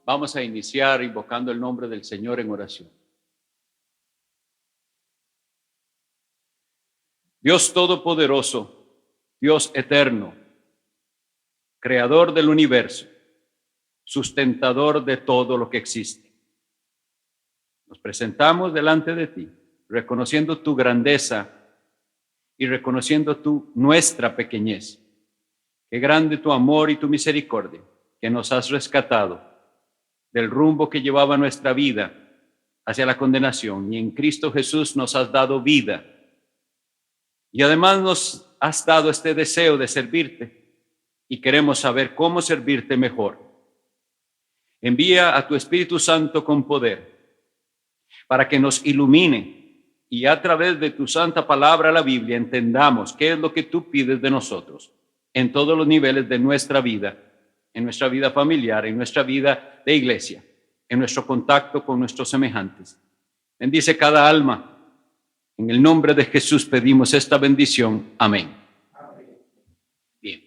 Vamos a iniciar invocando el nombre del Señor en oración. Dios Todopoderoso, Dios eterno, Creador del universo, sustentador de todo lo que existe. Nos presentamos delante de ti, reconociendo tu grandeza y reconociendo nuestra pequeñez. Qué grande tu amor y tu misericordia, que nos has rescatado del rumbo que llevaba nuestra vida hacia la condenación, y en Cristo Jesús nos has dado vida. Y además nos has dado este deseo de servirte y queremos saber cómo servirte mejor. Envía a tu Espíritu Santo con poder para que nos ilumine y a través de tu santa palabra, la Biblia, entendamos qué es lo que tú pides de nosotros en todos los niveles de nuestra vida, en nuestra vida familiar, en nuestra vida de iglesia, en nuestro contacto con nuestros semejantes. Bendice cada alma. En el nombre de Jesús pedimos esta bendición. Amén. Bien,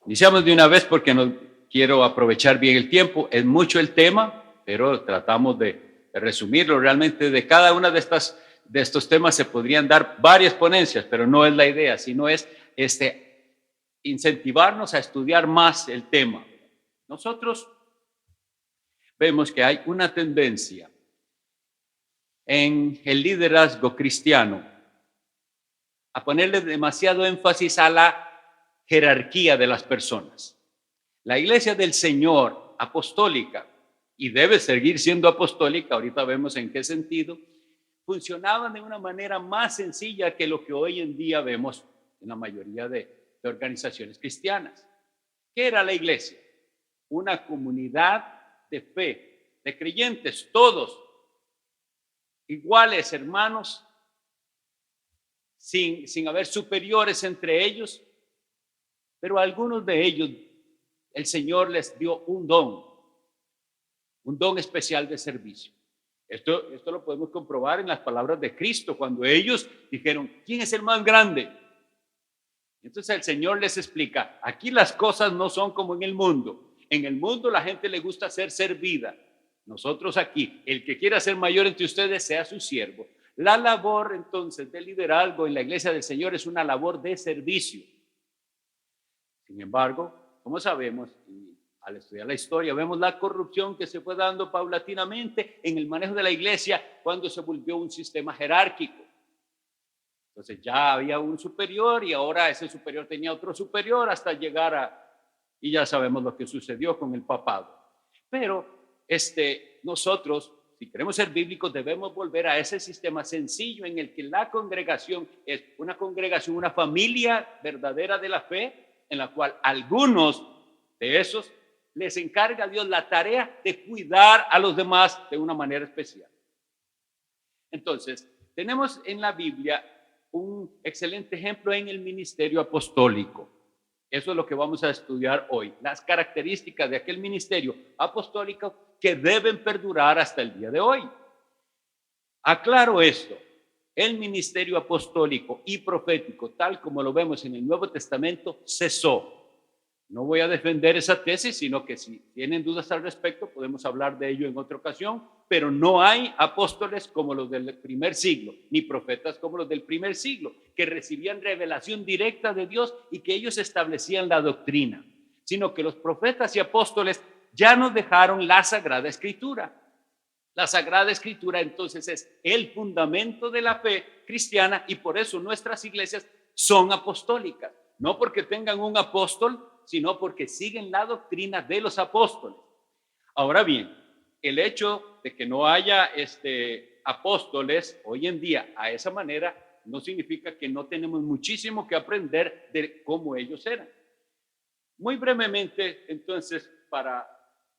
iniciamos de una vez porque no quiero aprovechar bien el tiempo. Es mucho el tema, pero tratamos de resumirlo. Realmente de cada una de estos temas se podrían dar varias ponencias, pero no es la idea, sino es incentivarnos a estudiar más el tema. Nosotros vemos que hay una tendencia en el liderazgo cristiano a ponerle demasiado énfasis a la jerarquía de las personas. La iglesia del Señor, apostólica, y debe seguir siendo apostólica, ahorita vemos en qué sentido, funcionaban de una manera más sencilla que lo que hoy en día vemos en la mayoría de organizaciones cristianas. ¿Qué era la iglesia? Una comunidad de fe, de creyentes, todos iguales, hermanos, sin haber superiores entre ellos, pero a algunos de ellos el Señor les dio un don especial de servicio. Esto lo podemos comprobar en las palabras de Cristo, cuando ellos dijeron, ¿quién es el más grande? Entonces el Señor les explica, aquí las cosas no son como en el mundo. En el mundo la gente le gusta ser servida. Nosotros aquí, el que quiera ser mayor entre ustedes, sea su siervo. La labor entonces de liderazgo en la iglesia del Señor es una labor de servicio. Sin embargo, como sabemos, y al estudiar la historia, vemos la corrupción que se fue dando paulatinamente en el manejo de la iglesia cuando se volvió un sistema jerárquico. Entonces ya había un superior y ahora ese superior tenía otro superior hasta llegar y ya sabemos lo que sucedió con el papado. Pero nosotros, si queremos ser bíblicos, debemos volver a ese sistema sencillo en el que la congregación es una congregación, una familia verdadera de la fe, en la cual algunos de esos les encarga a Dios la tarea de cuidar a los demás de una manera especial. Entonces, tenemos en la Biblia un excelente ejemplo en el ministerio apostólico. Eso es lo que vamos a estudiar hoy, las características de aquel ministerio apostólico que deben perdurar hasta el día de hoy. Aclaro esto, el ministerio apostólico y profético, tal como lo vemos en el Nuevo Testamento, cesó. No voy a defender esa tesis, sino que si tienen dudas al respecto, podemos hablar de ello en otra ocasión, pero no hay apóstoles como los del primer siglo, ni profetas como los del primer siglo, que recibían revelación directa de Dios y que ellos establecían la doctrina, sino que los profetas y apóstoles ya nos dejaron la Sagrada Escritura. La Sagrada Escritura entonces es el fundamento de la fe cristiana y por eso nuestras iglesias son apostólicas, no porque tengan un apóstol, sino porque siguen la doctrina de los apóstoles. Ahora bien, el hecho de que no haya apóstoles hoy en día a esa manera no significa que no tenemos muchísimo que aprender de cómo ellos eran. Muy brevemente, entonces, para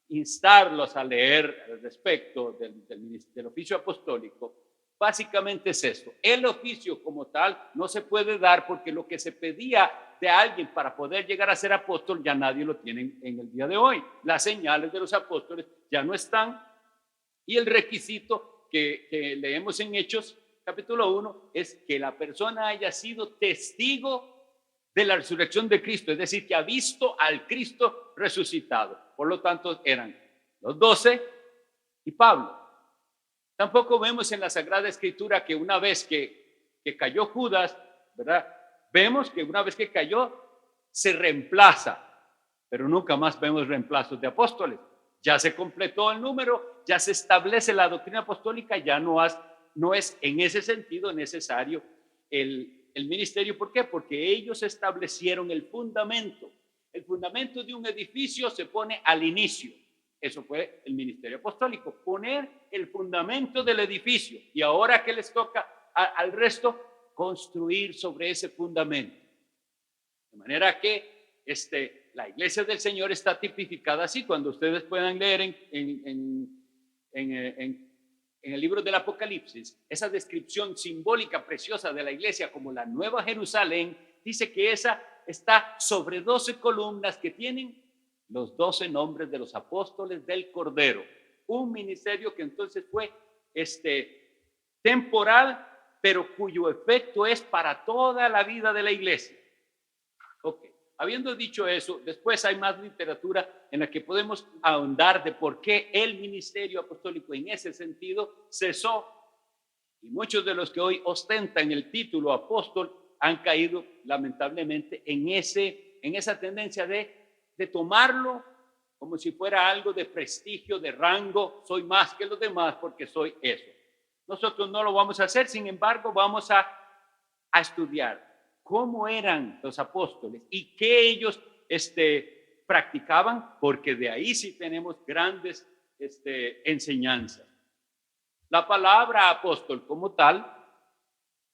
instarlos a leer al respecto del oficio apostólico, básicamente es esto. El oficio como tal no se puede dar porque lo que se pedía de alguien para poder llegar a ser apóstol ya nadie lo tiene en el día de hoy. Las señales de los apóstoles ya no están y el requisito que leemos en Hechos capítulo 1 es que la persona haya sido testigo de la resurrección de Cristo, es decir, que ha visto al Cristo resucitado. Por lo tanto, eran los 12 y Pablo. Tampoco vemos en la Sagrada Escritura que una vez que cayó Judas, ¿verdad? Vemos que una vez que cayó, se reemplaza, pero nunca más vemos reemplazos de apóstoles. Ya se completó el número, ya se establece la doctrina apostólica, ya no es en ese sentido necesario el ministerio. ¿Por qué? Porque ellos establecieron el fundamento. El fundamento de un edificio se pone al inicio. Eso fue el ministerio apostólico, poner el fundamento del edificio. Y ahora que les toca al resto, construir sobre ese fundamento. De manera que la iglesia del Señor está tipificada así. Cuando ustedes puedan leer en el libro del Apocalipsis, esa descripción simbólica preciosa de la iglesia como la Nueva Jerusalén, dice que esa está sobre 12 columnas que tienen los 12 nombres de los apóstoles del Cordero. Un ministerio que entonces fue temporal, pero cuyo efecto es para toda la vida de la iglesia. Ok, habiendo dicho eso, después hay más literatura en la que podemos ahondar de por qué el ministerio apostólico en ese sentido cesó. Y muchos de los que hoy ostentan el título apóstol han caído lamentablemente en esa tendencia de tomarlo como si fuera algo de prestigio, de rango. Soy más que los demás porque soy eso. Nosotros no lo vamos a hacer, sin embargo, vamos a estudiar cómo eran los apóstoles y qué ellos practicaban, porque de ahí sí tenemos grandes enseñanzas. La palabra apóstol como tal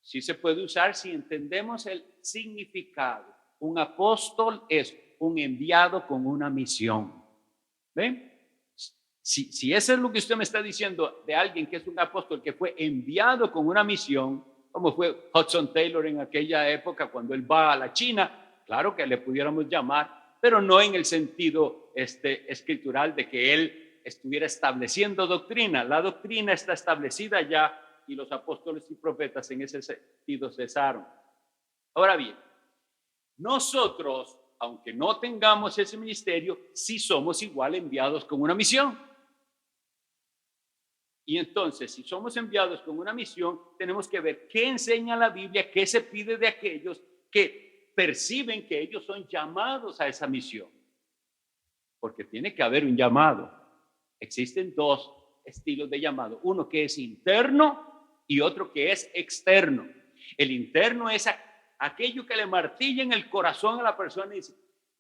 sí se puede usar si entendemos el significado. Un apóstol es un enviado con una misión. ¿Ven? Si eso es lo que usted me está diciendo de alguien que es un apóstol que fue enviado con una misión, como fue Hudson Taylor en aquella época cuando él va a la China, claro que le pudiéramos llamar, pero no en el sentido escritural de que él estuviera estableciendo doctrina. La doctrina está establecida ya y los apóstoles y profetas en ese sentido cesaron. Ahora bien, nosotros, aunque no tengamos ese ministerio, sí somos igual enviados con una misión. Y entonces, si somos enviados con una misión, tenemos que ver qué enseña la Biblia, qué se pide de aquellos que perciben que ellos son llamados a esa misión. Porque tiene que haber un llamado. Existen dos estilos de llamado, uno que es interno y otro que es externo. El interno es aquello que le martilla en el corazón a la persona y dice,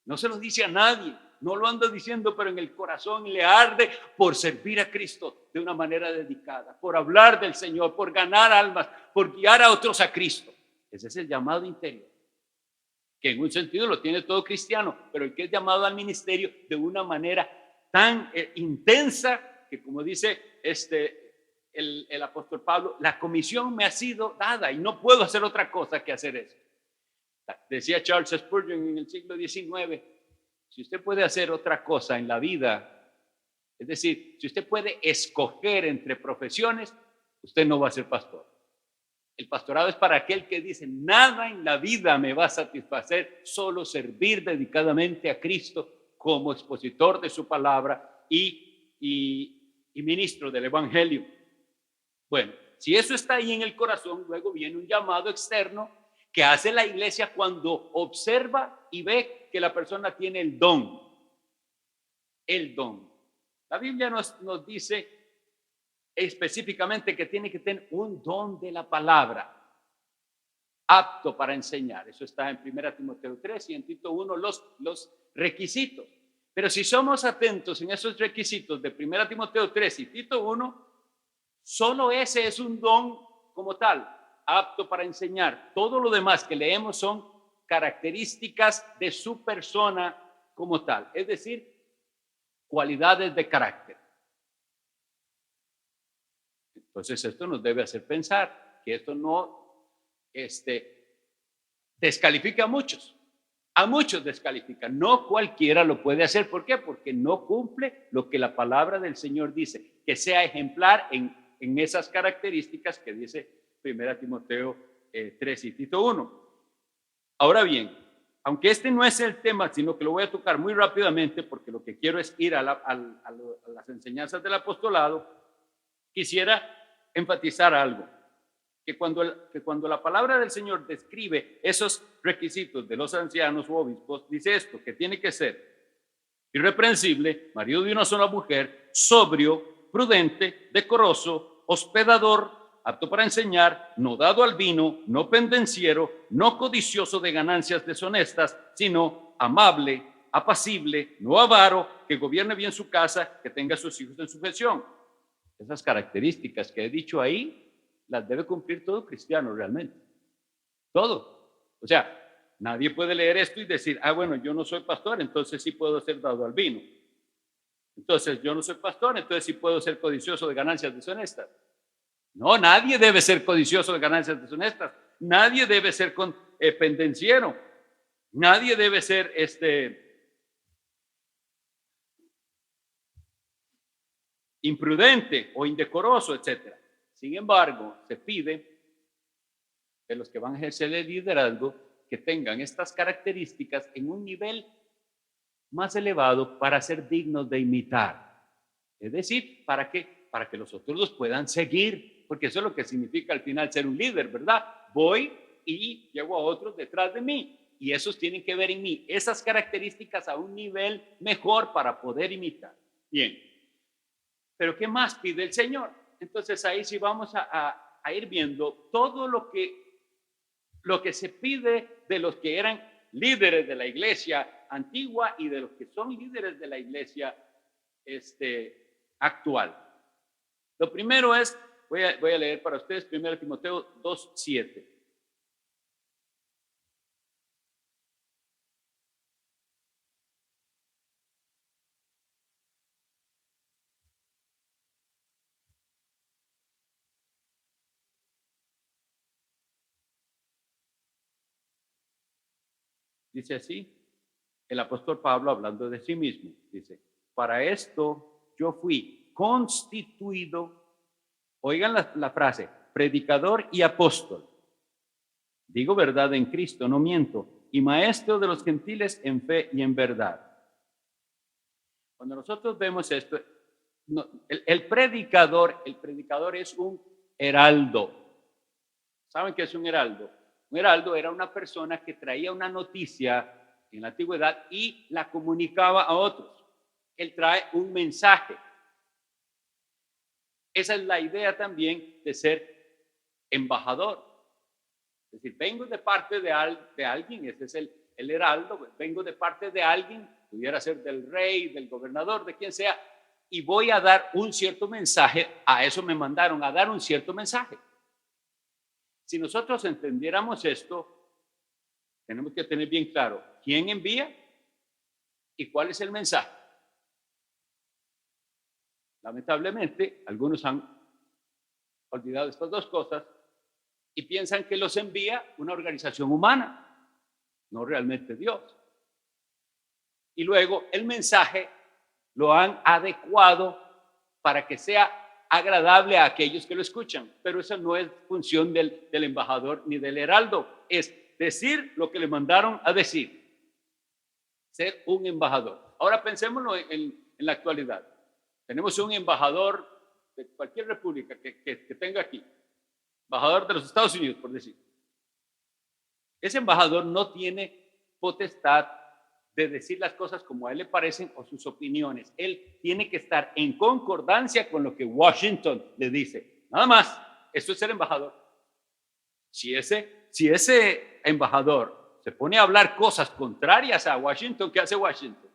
no se lo dice a nadie, no lo anda diciendo, pero en el corazón le arde por servir a Cristo de una manera dedicada, por hablar del Señor, por ganar almas, por guiar a otros a Cristo. Ese es el llamado interior, que en un sentido lo tiene todo cristiano, pero el que es llamado al ministerio de una manera tan intensa que, como dice el apóstol Pablo, la comisión me ha sido dada y no puedo hacer otra cosa que hacer eso. Decía Charles Spurgeon en el siglo XIX, si usted puede hacer otra cosa en la vida, es decir, si usted puede escoger entre profesiones, usted no va a ser pastor. El pastorado es para aquel que dice, nada en la vida me va a satisfacer, solo servir dedicadamente a Cristo como expositor de su palabra y ministro del evangelio. Bueno, si eso está ahí en el corazón, luego viene un llamado externo que hace la iglesia cuando observa y ve que la persona tiene el don. El don. La Biblia nos dice específicamente que tiene que tener un don de la palabra, apto para enseñar. Eso está en 1 Timoteo 3 y en Tito 1 los requisitos. Pero si somos atentos en esos requisitos de 1 Timoteo 3 y Tito 1, solo ese es un don como tal, apto para enseñar. Todo lo demás que leemos son características de su persona como tal, es decir, cualidades de carácter. Entonces esto nos debe hacer pensar que esto no descalifica a muchos descalifica, no cualquiera lo puede hacer. ¿Por qué? Porque no cumple lo que la palabra del Señor dice, que sea ejemplar en esas características que dice 1 Timoteo 3 y Tito 1. Ahora bien, aunque este no es el tema, sino que lo voy a tocar muy rápidamente porque lo que quiero es ir a las enseñanzas del apostolado, quisiera enfatizar algo, que cuando la palabra del Señor describe esos requisitos de los ancianos u obispos, dice esto, que tiene que ser irreprensible, marido de una sola mujer, sobrio, prudente, decoroso, hospedador, apto para enseñar, no dado al vino, no pendenciero, no codicioso de ganancias deshonestas, sino amable, apacible, no avaro, que gobierne bien su casa, que tenga a sus hijos en sujeción. Esas características que he dicho ahí, las debe cumplir todo cristiano realmente. Todo. O sea, nadie puede leer esto y decir, bueno, yo no soy pastor, entonces sí puedo ser dado al vino. Entonces, yo no soy pastor, entonces sí puedo ser codicioso de ganancias deshonestas. No, nadie debe ser codicioso de ganancias deshonestas. Nadie debe ser pendenciero. Nadie debe ser imprudente o indecoroso, etc. Sin embargo, se pide de los que van a ejercer el liderazgo que tengan estas características en un nivel más elevado para ser dignos de imitar. Es decir, ¿para qué? Para que los otros los puedan seguir, porque eso es lo que significa al final ser un líder, ¿verdad? Voy y llevo a otros detrás de mí y esos tienen que ver en mí esas características a un nivel mejor para poder imitar. Bien, pero ¿qué más pide el Señor? Entonces ahí sí vamos a ir viendo todo lo que se pide de los que eran líderes de la iglesia antigua y de los que son líderes de la iglesia actual. Lo primero es, voy a leer para ustedes 1 Timoteo 2:7. Dice así, el apóstol Pablo hablando de sí mismo, dice, para esto yo fui constituido, oigan la frase, predicador y apóstol. Digo verdad en Cristo, no miento, y maestro de los gentiles en fe y en verdad. Cuando nosotros vemos esto, el predicador es un heraldo. ¿Saben qué es un heraldo? Un heraldo era una persona que traía una noticia en la antigüedad y la comunicaba a otros. Él trae un mensaje. Esa es la idea también de ser embajador. Es decir, vengo de parte de alguien, ese es el heraldo, vengo de parte de alguien, pudiera ser del rey, del gobernador, de quien sea, y voy a dar un cierto mensaje, a eso me mandaron, a dar un cierto mensaje. Si nosotros entendiéramos esto, tenemos que tener bien claro quién envía y cuál es el mensaje. Lamentablemente, algunos han olvidado estas dos cosas y piensan que los envía una organización humana, no realmente Dios. Y luego el mensaje lo han adecuado para que sea agradable a aquellos que lo escuchan, pero esa no es función del embajador ni del heraldo, es decir lo que le mandaron a decir, ser un embajador. Ahora pensémoslo en la actualidad. Tenemos un embajador de cualquier república que tenga aquí, embajador de los Estados Unidos, por decir. Ese embajador no tiene potestad de decir las cosas como a él le parecen o sus opiniones. Él tiene que estar en concordancia con lo que Washington le dice. Nada más, eso es ser embajador. Si ese embajador se pone a hablar cosas contrarias a Washington, ¿qué hace Washington?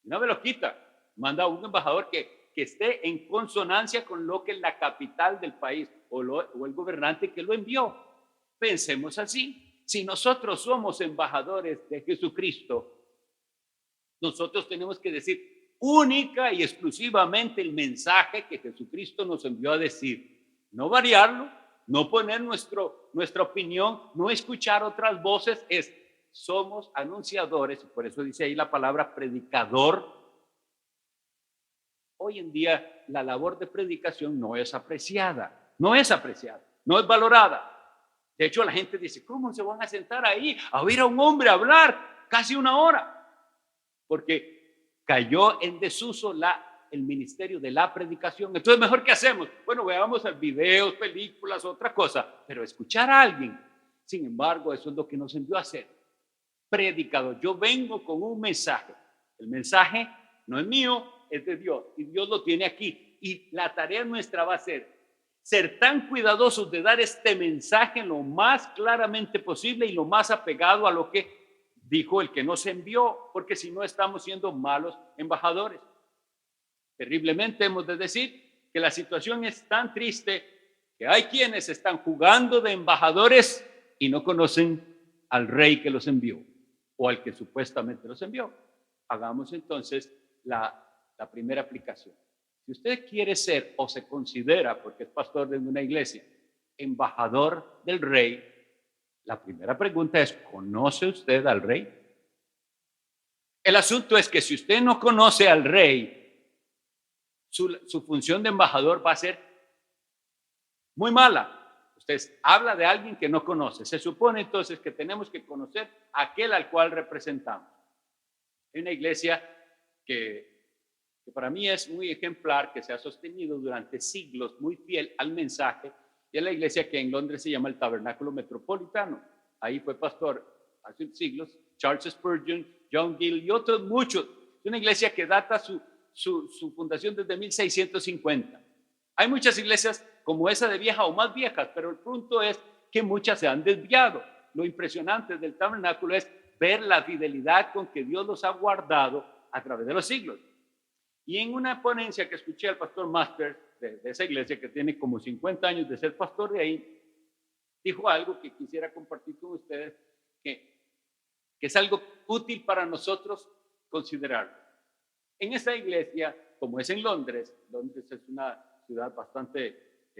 No me lo quita. Manda a un embajador que esté en consonancia con lo que la capital del país o el gobernante que lo envió. Pensemos así. Si nosotros somos embajadores de Jesucristo, nosotros tenemos que decir única y exclusivamente el mensaje que Jesucristo nos envió a decir. No variarlo, no poner nuestra opinión, no escuchar otras voces. Somos anunciadores, y por eso dice ahí la palabra predicador. Hoy en día la labor de predicación no es apreciada, no es valorada. De hecho, la gente dice, ¿cómo se van a sentar ahí a oír a un hombre hablar? casi una hora, porque cayó en desuso el ministerio de la predicación. Entonces, mejor, ¿qué hacemos? Bueno, veamos videos, películas, otra cosa, pero escuchar a alguien. Sin embargo, eso es lo que nos envió a hacer. Predicador, yo vengo con un mensaje. El mensaje no es mío, es de Dios, y Dios lo tiene aquí. Y la tarea nuestra va a ser tan cuidadosos de dar este mensaje lo más claramente posible y lo más apegado a lo que dijo el que nos envió, porque si no estamos siendo malos embajadores. Terriblemente hemos de decir que la situación es tan triste que hay quienes están jugando de embajadores y no conocen al rey que los envió o al que supuestamente los envió. Hagamos entonces la primera aplicación. Si usted quiere ser o se considera, porque es pastor de una iglesia, embajador del rey, la primera pregunta es, ¿conoce usted al rey? El asunto es que si usted no conoce al rey, su función de embajador va a ser muy mala. Usted habla de alguien que no conoce. Se supone entonces que tenemos que conocer a aquel al cual representamos. Hay una iglesia que para mí es muy ejemplar, que se ha sostenido durante siglos muy fiel al mensaje, y es la iglesia que en Londres se llama el Tabernáculo Metropolitano. Ahí fue pastor hace siglos Charles Spurgeon, John Gill y otros muchos. Es una iglesia que data su fundación desde 1650. Hay muchas iglesias como esa de vieja o más viejas, pero el punto es que muchas se han desviado. Lo impresionante del tabernáculo es ver la fidelidad con que Dios los ha guardado a través de los siglos. Y en una ponencia que escuché al pastor Masters de esa iglesia, que tiene como 50 años de ser pastor de ahí, dijo algo que quisiera compartir con ustedes, que es algo útil para nosotros considerarlo. En esa iglesia, como es en Londres, Londres es una ciudad bastante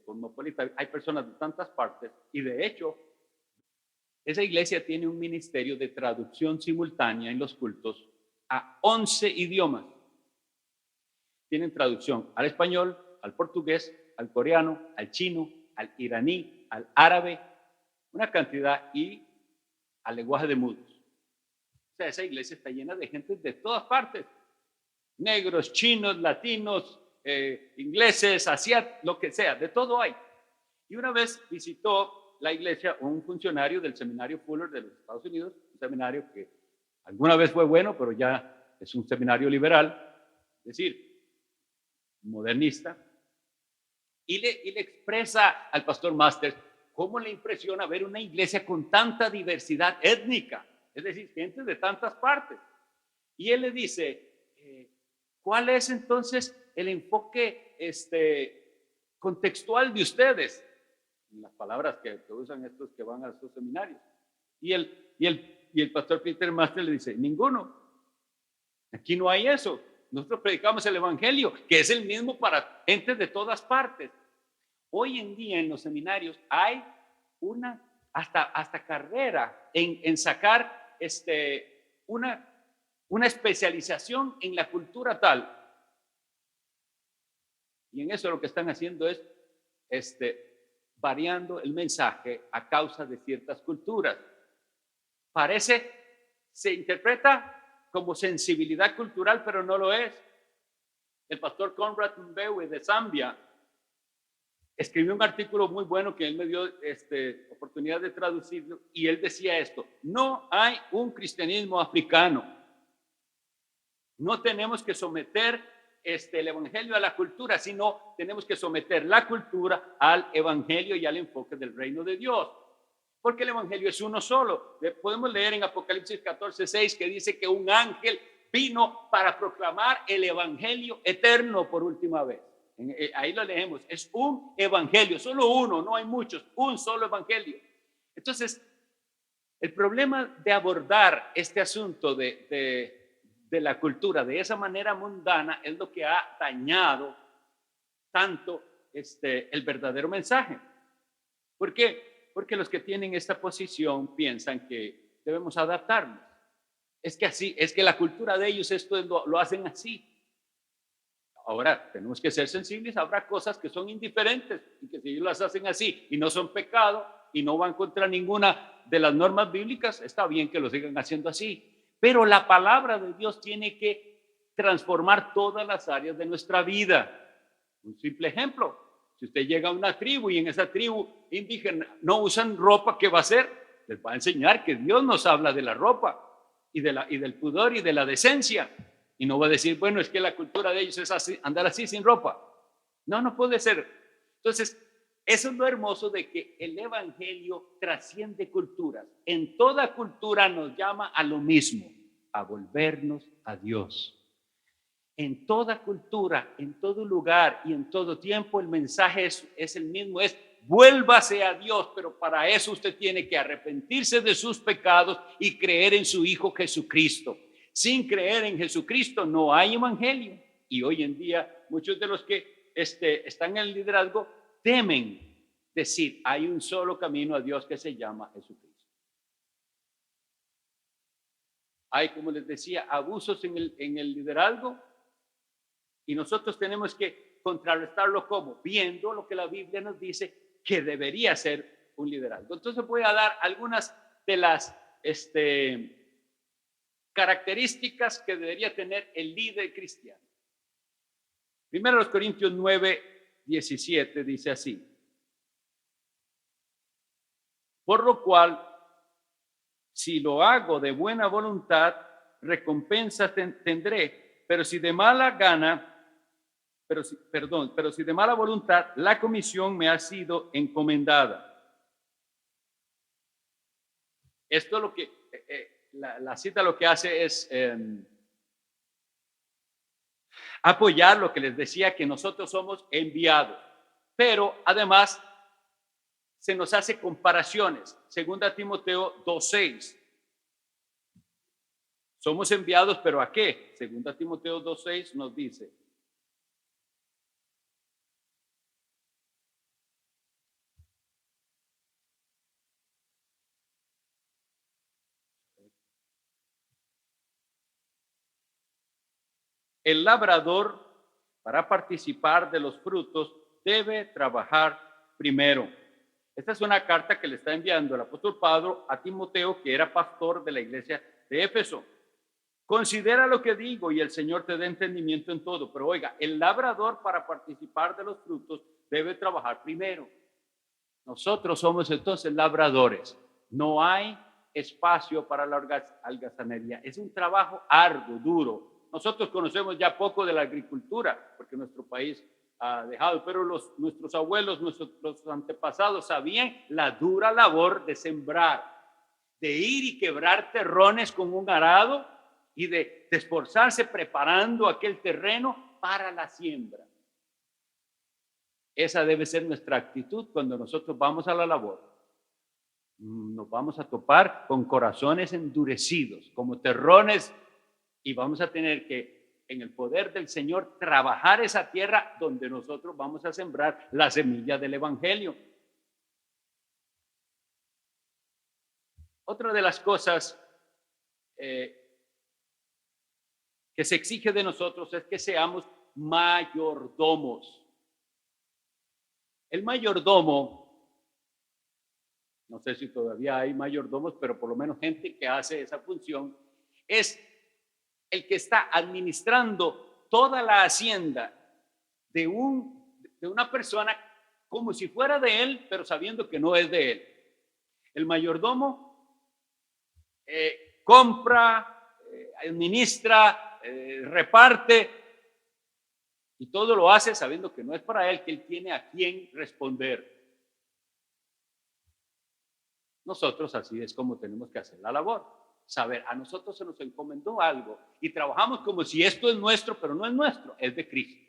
cosmopolita, hay personas de tantas partes, y de hecho, esa iglesia tiene un ministerio de traducción simultánea en los cultos a 11 idiomas. Tienen traducción al español, al portugués, al coreano, al chino, al iraní, al árabe, una cantidad, y al lenguaje de mudos. O sea, esa iglesia está llena de gente de todas partes. Negros, chinos, latinos, ingleses, asiáticos, lo que sea, de todo hay. Y una vez visitó la iglesia un funcionario del seminario Fuller de los Estados Unidos, un seminario que alguna vez fue bueno, pero ya es un seminario liberal, es decir, modernista, y le expresa al pastor Masters cómo le impresiona ver una iglesia con tanta diversidad étnica, es decir, gente de tantas partes. Y él le dice, ¿cuál es entonces el enfoque contextual de ustedes? Las palabras que usan estos que van a estos seminarios. Y el pastor Peter Masters le dice, ninguno. Aquí no hay eso. Nosotros predicamos el evangelio, que es el mismo para gente de todas partes. Hoy en día en los seminarios hay una hasta carrera en sacar una especialización en la cultura tal. Y en eso lo que están haciendo es variando el mensaje a causa de ciertas culturas. Se interpreta como sensibilidad cultural, pero no lo es. El pastor Conrad Mbewe de Zambia escribió un artículo muy bueno que él me dio oportunidad de traducirlo, y él decía esto: no hay un cristianismo africano. No tenemos que someter el evangelio a la cultura, sino tenemos que someter la cultura al evangelio y al enfoque del reino de Dios. Porque el evangelio es uno solo. Podemos leer en Apocalipsis 14:6 que dice que un ángel vino para proclamar el evangelio eterno por última vez. Ahí lo leemos. Es un evangelio, solo uno, no hay muchos, un solo evangelio. Entonces, el problema de abordar este asunto de la cultura de esa manera mundana es lo que ha dañado tanto el verdadero mensaje. ¿Por qué? Porque los que tienen esta posición piensan que debemos adaptarnos. Es que la cultura de ellos lo hacen así. Ahora, tenemos que ser sensibles. Habrá cosas que son indiferentes y que si ellos las hacen así y no son pecado y no van contra ninguna de las normas bíblicas, está bien que lo sigan haciendo así, pero la palabra de Dios tiene que transformar todas las áreas de nuestra vida. Un simple ejemplo: si usted llega a una tribu y en esa tribu indígena no usan ropa, ¿qué va a hacer? Les va a enseñar que Dios nos habla de la ropa y del pudor y de la decencia, y no va a decir, bueno, es que la cultura de ellos es así, andar así sin ropa. No puede ser. Entonces, eso es lo hermoso de que el evangelio trasciende culturas. En toda cultura nos llama a lo mismo, a volvernos a Dios. En toda cultura, en todo lugar y en todo tiempo, el mensaje es el mismo, es vuélvase a Dios, pero para eso usted tiene que arrepentirse de sus pecados y creer en su Hijo Jesucristo. Sin creer en Jesucristo no hay evangelio. Y hoy en día muchos de los que están en el liderazgo temen decir, hay un solo camino a Dios que se llama Jesucristo. Hay, como les decía, abusos en el liderazgo, y nosotros tenemos que contrarrestarlo como viendo lo que la Biblia nos dice que debería ser un liderazgo. Entonces voy a dar algunas de las características que debería tener el líder cristiano. Primero los Corintios 9:17 dice así: por lo cual, si lo hago de buena voluntad, recompensa tendré, pero si de mala gana, pero si de mala voluntad, la comisión me ha sido encomendada. Esto lo que la cita lo que hace es apoyar lo que les decía, que nosotros somos enviados, pero además se nos hace comparaciones. Segunda Timoteo 2:6. Somos enviados, pero ¿a qué? Segunda Timoteo 2:6 nos dice: el labrador, para participar de los frutos, debe trabajar primero. Esta es una carta que le está enviando el apóstol Pablo a Timoteo, que era pastor de la iglesia de Éfeso. Considera lo que digo y el Señor te dé entendimiento en todo. Pero oiga, el labrador, para participar de los frutos, debe trabajar primero. Nosotros somos entonces labradores. No hay espacio para la holgazanería. Es un trabajo arduo, duro. Nosotros conocemos ya poco de la agricultura, porque nuestro país ha dejado, pero nuestros abuelos, nuestros antepasados sabían la dura labor de sembrar, de ir y quebrar terrones con un arado y de esforzarse preparando aquel terreno para la siembra. Esa debe ser nuestra actitud cuando nosotros vamos a la labor. Nos vamos a topar con corazones endurecidos, como terrones, y vamos a tener que, en el poder del Señor, trabajar esa tierra donde nosotros vamos a sembrar la semilla del evangelio. Otra de las cosas que se exige de nosotros es que seamos mayordomos. El mayordomo, no sé si todavía hay mayordomos, pero por lo menos gente que hace esa función, es el que está administrando toda la hacienda de una persona como si fuera de él, pero sabiendo que no es de él. El mayordomo compra, administra, reparte, y todo lo hace sabiendo que no es para él, que él tiene a quién responder. Nosotros así es como tenemos que hacer la labor. Saber, a nosotros se nos encomendó algo y trabajamos como si esto es nuestro, pero no es nuestro, es de Cristo.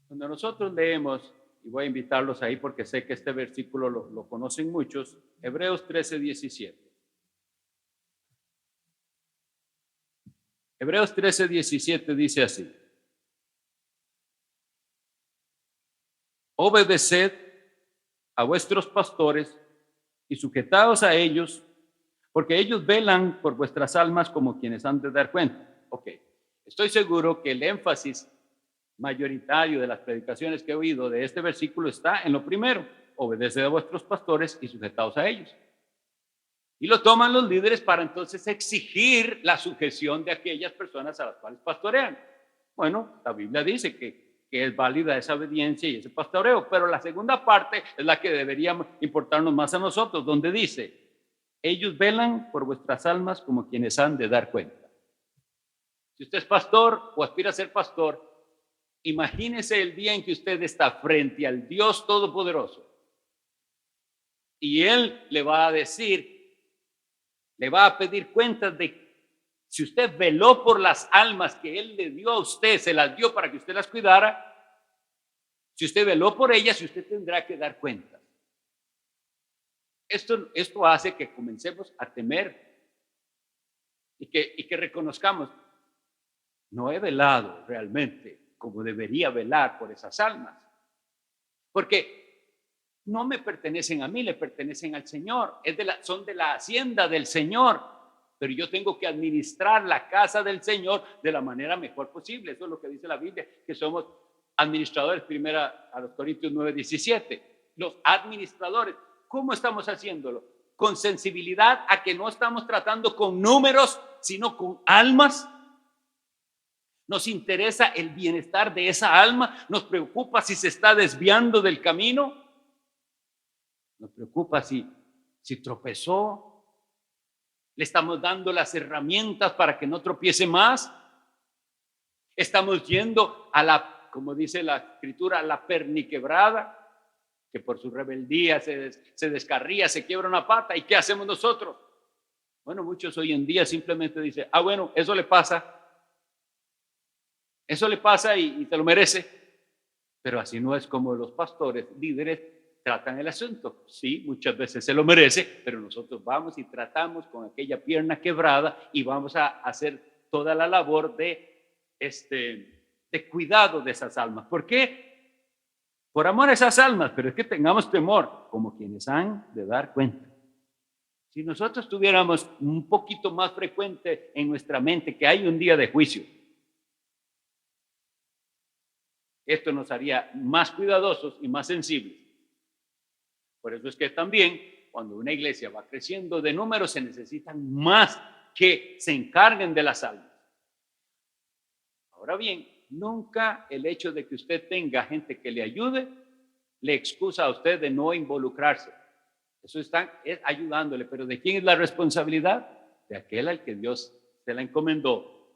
Cuando nosotros leemos, y voy a invitarlos ahí porque sé que este versículo lo conocen muchos, Hebreos 13:17. Hebreos 13:17 dice así: obedeced a vuestros pastores y sujetaos a ellos, porque ellos velan por vuestras almas como quienes han de dar cuenta. Ok, estoy seguro que el énfasis mayoritario de las predicaciones que he oído de este versículo está en lo primero: obedeced a vuestros pastores y sujetaos a ellos. Y lo toman los líderes para entonces exigir la sujeción de aquellas personas a las cuales pastorean. Bueno, la Biblia dice que es válida esa obediencia y ese pastoreo, pero la segunda parte es la que debería importarnos más a nosotros, donde dice, ellos velan por vuestras almas como quienes han de dar cuenta. Si usted es pastor o aspira a ser pastor, imagínese el día en que usted está frente al Dios Todopoderoso y Él le va a decir, le va a pedir cuentas de si usted veló por las almas que Él le dio a usted, se las dio para que usted las cuidara. Si usted veló por ellas, usted tendrá que dar cuentas. Esto hace que comencemos a temer y que reconozcamos, no he velado realmente como debería velar por esas almas, porque no me pertenecen a mí, le pertenecen al Señor, son de la hacienda del Señor, pero yo tengo que administrar la casa del Señor de la manera mejor posible. Eso es lo que dice la Biblia, que somos administradores, primera a los Corintios 9:17, los administradores. ¿Cómo estamos haciéndolo? Con sensibilidad a que no estamos tratando con números, sino con almas. Nos interesa el bienestar de esa alma, nos preocupa si se está desviando del camino, nos preocupa si tropezó, le estamos dando las herramientas para que no tropiece más, estamos yendo a la, como dice la Escritura, a la perniquebrada, que por su rebeldía se descarría, se quiebra una pata. ¿Y qué hacemos nosotros? Bueno, muchos hoy en día simplemente dicen, bueno, eso le pasa y se lo merece. Pero así no es como los pastores, líderes, tratan el asunto. Sí, muchas veces se lo merece, pero nosotros vamos y tratamos con aquella pierna quebrada y vamos a hacer toda la labor de cuidado de esas almas. ¿Por qué? Por amor a esas almas, pero es que tengamos temor, como quienes han de dar cuenta. Si nosotros tuviéramos un poquito más frecuente en nuestra mente que hay un día de juicio, esto nos haría más cuidadosos y más sensibles. Por eso es que también cuando una iglesia va creciendo de número, se necesitan más que se encarguen de las almas. Ahora bien, nunca el hecho de que usted tenga gente que le ayude le excusa a usted de no involucrarse. Eso es ayudándole, pero ¿de quién es la responsabilidad? De aquel al que Dios se la encomendó.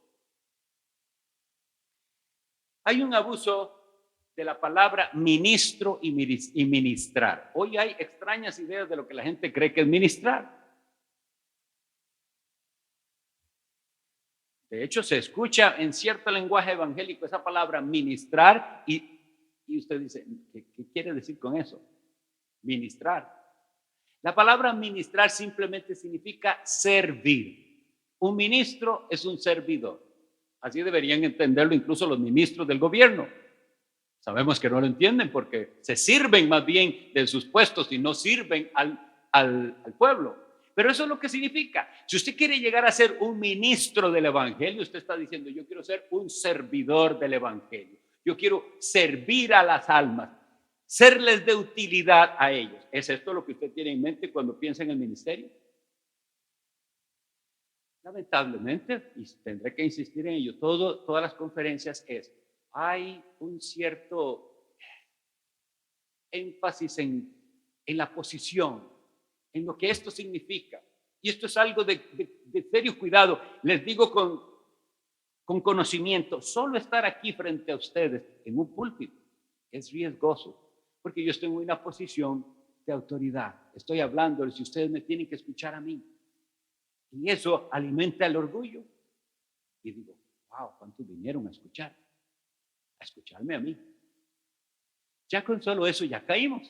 Hay un abuso de la palabra ministro y ministrar. Hoy hay extrañas ideas de lo que la gente cree que es ministrar. De hecho, se escucha en cierto lenguaje evangélico esa palabra ministrar y usted dice, ¿qué quiere decir con eso? Ministrar. La palabra ministrar simplemente significa servir. Un ministro es un servidor. Así deberían entenderlo incluso los ministros del gobierno. Sabemos que no lo entienden porque se sirven más bien de sus puestos y no sirven al pueblo. Pero eso es lo que significa. Si usted quiere llegar a ser un ministro del evangelio, usted está diciendo, yo quiero ser un servidor del evangelio. Yo quiero servir a las almas, serles de utilidad a ellos. ¿Es esto lo que usted tiene en mente cuando piensa en el ministerio? Lamentablemente, y tendré que insistir en ello, todas las conferencias hay un cierto énfasis en la posición, en lo que esto significa. Y esto es algo de serio cuidado. Les digo con conocimiento, solo estar aquí frente a ustedes en un púlpito es riesgoso, porque yo estoy en una posición de autoridad. Estoy hablándoles y ustedes me tienen que escuchar a mí. Y eso alimenta el orgullo. Y digo, wow, ¿cuántos vinieron a escucharme a mí? Ya con solo eso ya caímos.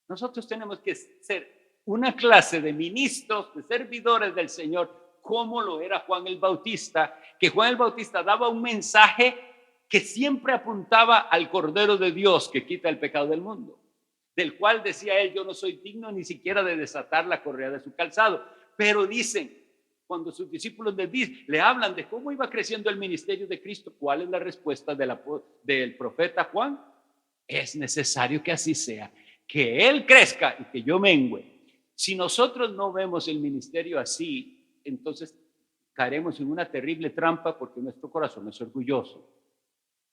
Nosotros tenemos que ser una clase de ministros, de servidores del Señor, como lo era Juan el Bautista, que Juan el Bautista daba un mensaje que siempre apuntaba al Cordero de Dios que quita el pecado del mundo, del cual decía él, yo no soy digno ni siquiera de desatar la correa de su calzado. Pero dicen, cuando sus discípulos le hablan de cómo iba creciendo el ministerio de Cristo, ¿cuál es la respuesta del profeta Juan? Es necesario que así sea, que Él crezca y que yo mengüe. Si nosotros no vemos el ministerio así, entonces caeremos en una terrible trampa porque nuestro corazón es orgulloso.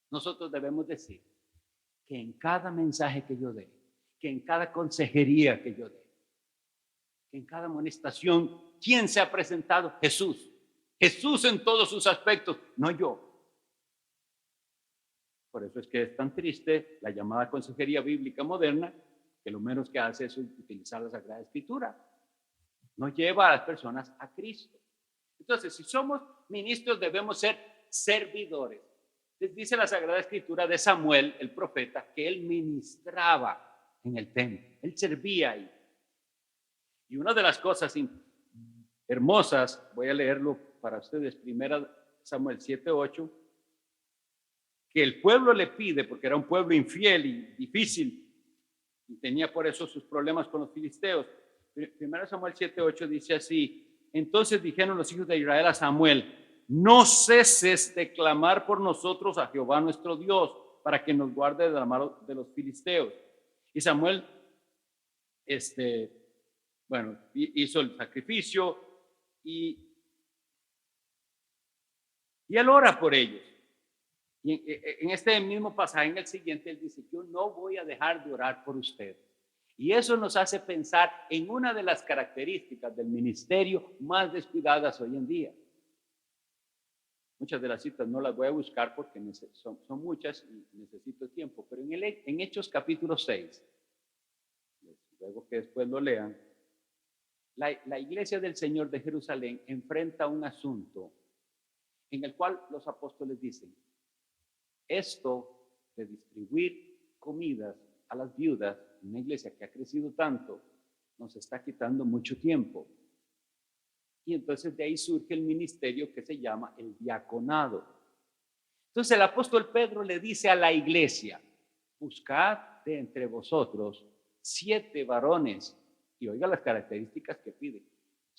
Nosotros debemos decir que en cada mensaje que yo dé, que en cada consejería que yo dé, que en cada amonestación, ¿quién se ha presentado? Jesús. Jesús en todos sus aspectos, no yo. Por eso es que es tan triste la llamada consejería bíblica moderna, que lo menos que hace es utilizar la Sagrada Escritura. No lleva a las personas a Cristo. Entonces, si somos ministros, debemos ser servidores. Les dice la Sagrada Escritura de Samuel, el profeta, que él ministraba en el templo. Él servía ahí. Y una de las cosas hermosas, voy a leerlo para ustedes, 1 Samuel 7:8, que el pueblo le pide, porque era un pueblo infiel y difícil, y tenía por eso sus problemas con los filisteos. 1 Samuel 7:8 dice así: entonces dijeron los hijos de Israel a Samuel: no ceses de clamar por nosotros a Jehová nuestro Dios, para que nos guarde de la mano de los filisteos. Y Samuel, hizo el sacrificio y él ora por ellos. Y en este mismo pasaje, en el siguiente, él dice: yo no voy a dejar de orar por ustedes. Y eso nos hace pensar en una de las características del ministerio más descuidadas hoy en día. Muchas de las citas no las voy a buscar porque son muchas y necesito tiempo, pero en Hechos capítulo 6, luego que después lo lean, la iglesia del Señor de Jerusalén enfrenta un asunto en el cual los apóstoles dicen: esto de distribuir comidas a las viudas, una iglesia que ha crecido tanto, nos está quitando mucho tiempo. Y entonces de ahí surge el ministerio que se llama el diaconado. Entonces el apóstol Pedro le dice a la iglesia: buscad de entre vosotros 7 varones, y oiga las características que pide,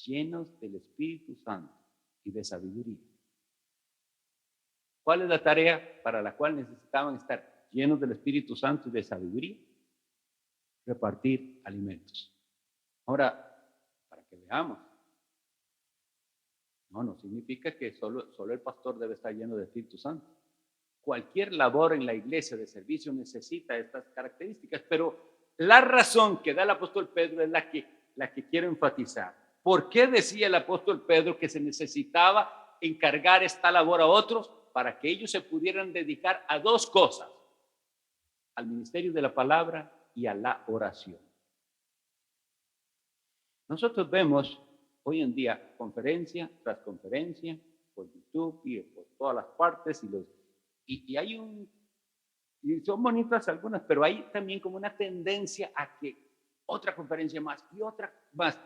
llenos del Espíritu Santo y de sabiduría. ¿Cuál es la tarea para la cual necesitaban estar llenos del Espíritu Santo y de sabiduría? Repartir alimentos. Ahora, para que veamos, no significa que solo el pastor debe estar lleno del Espíritu Santo. Cualquier labor en la iglesia de servicio necesita estas características, pero la razón que da el apóstol Pedro es la que quiero enfatizar. ¿Por qué decía el apóstol Pedro que se necesitaba encargar esta labor a otros? Para que ellos se pudieran dedicar a 2 cosas: al ministerio de la palabra y a la oración. Nosotros vemos hoy en día conferencia tras conferencia por YouTube y por todas las partes, y hay y son bonitas algunas, pero hay también como una tendencia a que otra conferencia más y otra más.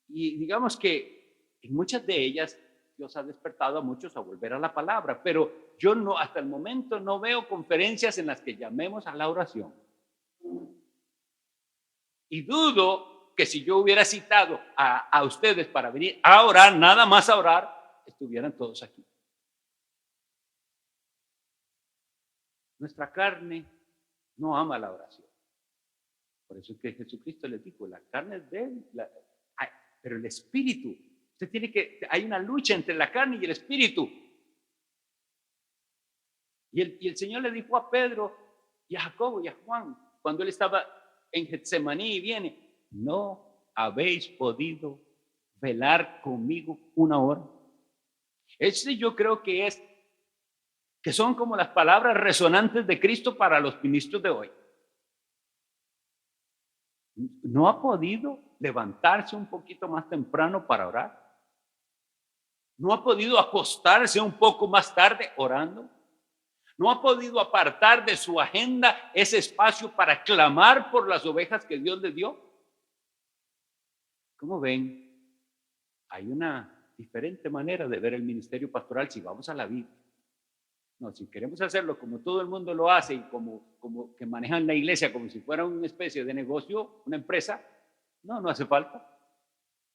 Y digamos que en muchas de ellas Dios ha despertado a muchos a volver a la palabra, pero yo no, hasta el momento no veo conferencias en las que llamemos a la oración. Y dudo que si yo hubiera citado a ustedes para venir a orar, nada más a orar, estuvieran todos aquí. Nuestra carne no ama la oración. Por eso es que Jesucristo les dijo: la carne es débil, pero el espíritu, hay una lucha entre la carne y el espíritu. Y el Señor le dijo a Pedro y a Jacobo y a Juan, cuando él estaba en Getsemaní y viene: ¿no habéis podido velar conmigo 1 hora? Yo creo que son como las palabras resonantes de Cristo para los ministros de hoy. ¿No ha podido levantarse un poquito más temprano para orar? ¿No ha podido acostarse un poco más tarde orando? ¿No ha podido apartar de su agenda ese espacio para clamar por las ovejas que Dios le dio? ¿Cómo ven? Hay una diferente manera de ver el ministerio pastoral si vamos a la Biblia. No, si queremos hacerlo como todo el mundo lo hace y como que manejan la iglesia como si fuera una especie de negocio, una empresa, no hace falta.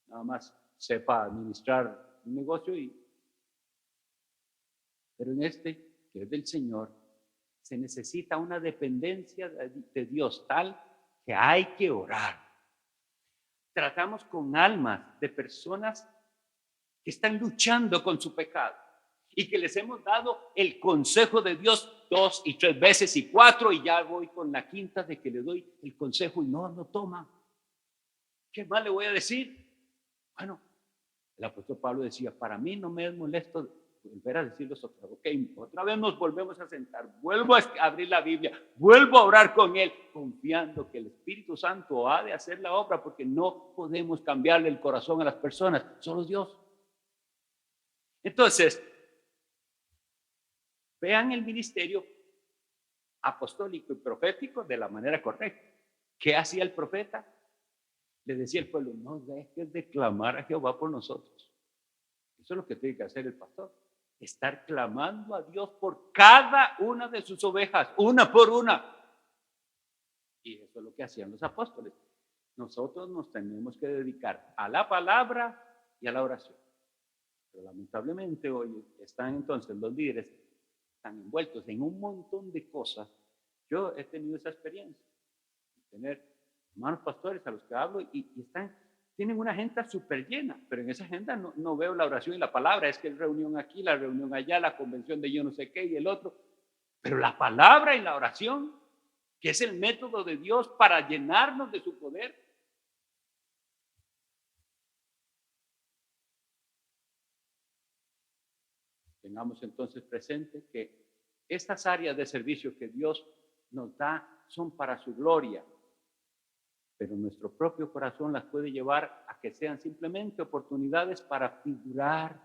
Nada más sepa administrar un negocio pero en que es del Señor, se necesita una dependencia de Dios tal que hay que orar. Tratamos con almas de personas que están luchando con su pecado y que les hemos dado el consejo de Dios 2 y 3 veces y 4, y ya voy con la quinta de que le doy el consejo y no toma. ¿Qué más le voy a decir? Bueno, el apóstol Pablo decía, para mí no me es molesto volver a decirles otra vez. Ok, otra vez nos volvemos a sentar, vuelvo a abrir la Biblia, vuelvo a orar con él, confiando que el Espíritu Santo ha de hacer la obra, porque no podemos cambiarle el corazón a las personas, solo Dios. Entonces, vean el ministerio apostólico y profético de la manera correcta. ¿Qué hacía el profeta? Le decía al pueblo, no dejes de clamar a Jehová por nosotros. Eso es lo que tiene que hacer el pastor. Estar clamando a Dios por cada una de sus ovejas, una por una. Y eso es lo que hacían los apóstoles. Nosotros nos tenemos que dedicar a la palabra y a la oración. Pero lamentablemente hoy están entonces los líderes están envueltos en un montón de cosas. Yo he tenido esa experiencia de tener hermanos pastores a los que hablo y tienen una agenda súper llena, pero en esa agenda no veo la oración y la palabra. Es que es reunión aquí, la reunión allá, la convención de yo no sé qué y el otro, pero la palabra y la oración, que es el método de Dios para llenarnos de su poder. Tengamos entonces presente que estas áreas de servicio que Dios nos da son para su gloria, pero nuestro propio corazón las puede llevar a que sean simplemente oportunidades para figurar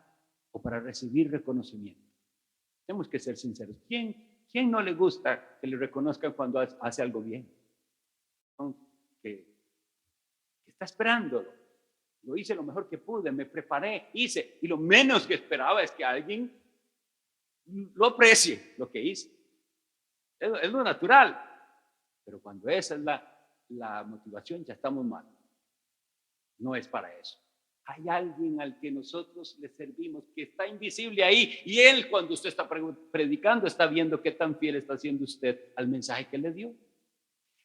o para recibir reconocimiento. Tenemos que ser sinceros. ¿Quién no le gusta que le reconozcan cuando hace algo bien? Que está esperándolo. Lo hice lo mejor que pude, me preparé, hice, y lo menos que esperaba es que alguien lo aprecie lo que hice. Es lo natural, pero cuando esa es la motivación, ya estamos mal. No es para eso. Hay alguien al que nosotros le servimos que está invisible ahí, y él, cuando usted está predicando, está viendo qué tan fiel está siendo usted al mensaje que le dio.